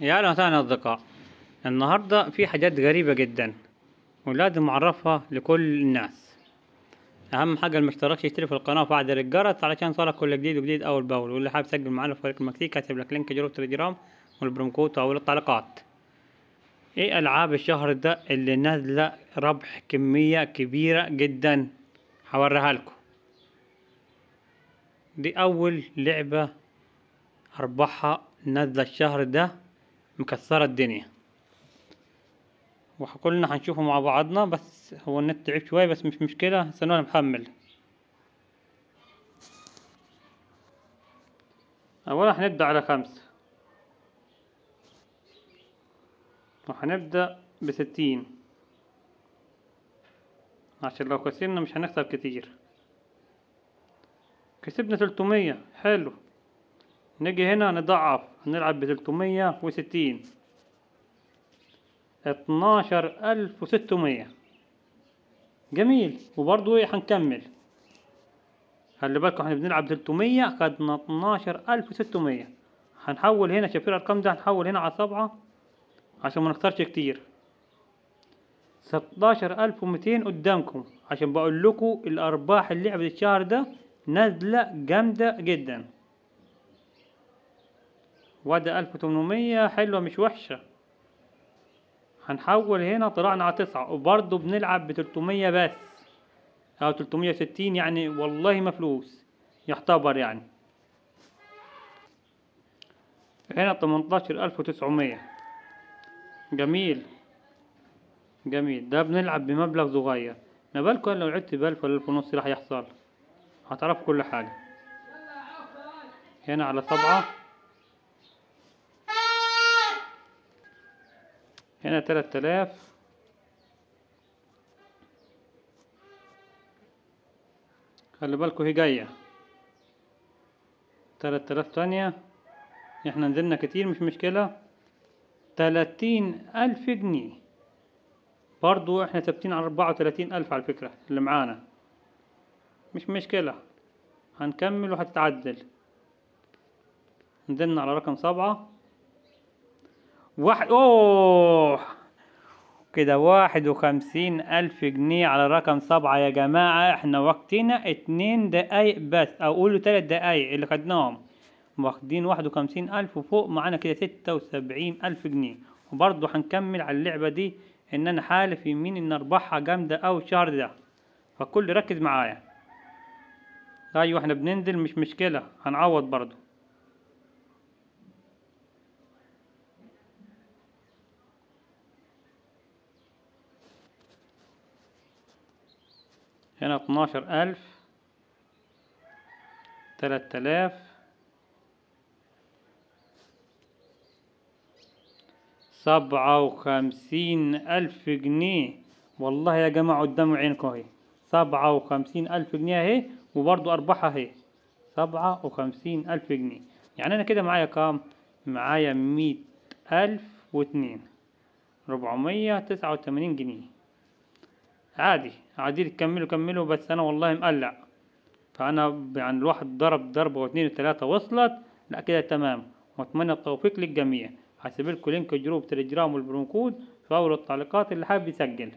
يا أهلا وسهلا أصدقاء. النهاردة في حاجات غريبة جدا ولازم أعرفها لكل الناس. أهم حاجة المشترك يشترك في القناة وفعل الجرس علشان يوصلك كل جديد وجديد أول بأول، واللي حابب يسجل معانا في فريق المكسيك هسيب لك لينك جروب تليجرام والبرومكود أول التعليقات. إيه ألعاب الشهر ده اللي نازلة ربح كمية كبيرة جدا؟ هوريها لكم. دي أول لعبة أرباحها نازلة الشهر ده مكسرة الدنيا، وكلنا هنشوفه مع بعضنا. بس هو النت تعب شوية بس مش مشكلة، استنونا محمل. أولا هنبدأ على 5 وهنبدأ ب60 عشان لو كسبنا مش هنخسر كتير. كسبنا 300 حلو. نيجي هنا نضعف، هنلعب ب360 12600. جميل. وبرضو هنكمل. خلي بالكم احنا بنلعب 300 خدنا 12600. هنحول هنا، شايفين الأرقام ده؟ هنحول هنا على 7 عشان ما نخسرش كتير. 16200 قدامكم عشان بقول لكم الأرباح اللعبة الشهر ده نازلة جامدة جدا. وده 1800 حلوة مش وحشة. هنحول هنا طلعنا على 9 وبرضه بنلعب ب300 بس أو 360 يعني، والله ما فلوس يعتبر يعني. هنا 18900. جميل جميل. ده بنلعب بمبلغ صغير. ما بالكم لو لعبت ب1000 ولا 1500 راح يحصل؟ هتعرف كل حاجة. هنا على 7، هنا 3000، خلي بالكوا هي جاية 3000 تانية. احنا نزلنا كتير مش مشكلة. 30000 جنيه برضو احنا ثابتين على 34000 على فكرة اللي معانا، مش مشكلة. هنكمل وهتتعدل. نزلنا على رقم 7 اوه كده 51000 جنيه على رقم 7 يا جماعة. احنا وقتنا 2 دقايق بس، او قولوا 3 دقايق اللي خدناهم، واخدين 51000 وفوق معانا كده 76000 جنيه. وبرضه هنكمل على اللعبة دي، ان انا حالف يمين ان ارباحها جامدة اوي الشهر ده، فكل ركز معايا. ايوه احنا بننزل مش مشكلة، هنعوض برضه. هنا 12000، 3000، 57,000 جنيه. والله يا جماعة قدام عينكم اهي 57,000 جنيه اهي، وبرضو أرباحها اهي 57,000 جنيه. يعني أنا كده معايا كام؟ معايا 100,002 489 جنيه. عادي عادي تكملوا كملوا، بس أنا والله مقلع. فأنا يعني الواحد ضرب ضربة واثنين وثلاثة وصلت، لا كده تمام. وأتمنى التوفيق للجميع. هسيبلكوا لينك جروب تليجرام والبرومكود في أول التعليقات اللي حابب يسجل.